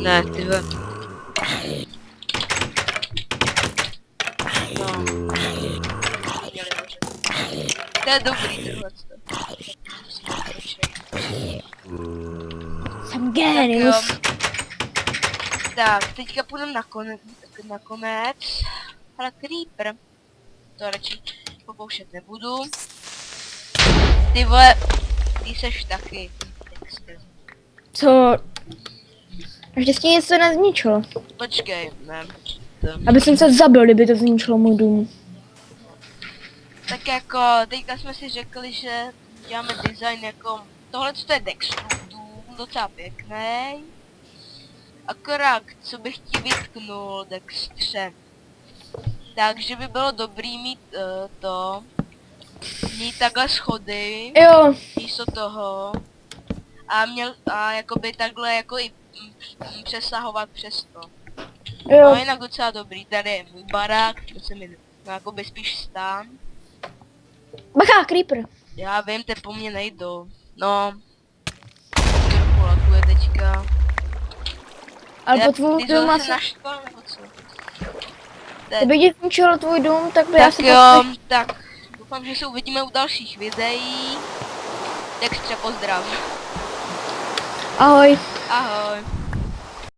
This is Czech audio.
Ne, ty ve. No. To je dobrý tohle. Jsem Tak jo. génius. Tak, teďka půjdeme na konec. Ale creeper. To radši pokoušet nebudu. Ty vole, ty seš taky. Co? Vždycky něco nezničilo. Počkej, ne. Aby jsem se zabil, kdyby to zničilo můj dům. Tak jako, teďka jsme si řekli, že děláme design jako, tohle to je Dextrův dům, docela pěkný. Akorát, co bych ti vytknul, Dextře. Takže by bylo dobrý mít mít takhle schody, Jo, místo toho. A jakoby takhle jako i přesahovat přes to. No jo. jinak docela dobrý, tady je můj barák, to se mi jakoby spíš stán. Bacha, creeper. Já vím, te po mně nejdou. No. Trochu lakuje teďka. Ale po tvůj Ty dům zase asi... naštval nebo co? Kdyby ti zničilo tvůj dům, tak by Tak asi... jo, tak. Doufám, že se uvidíme u dalších videí. Dextre pozdrav. Ahoj. Ahoj.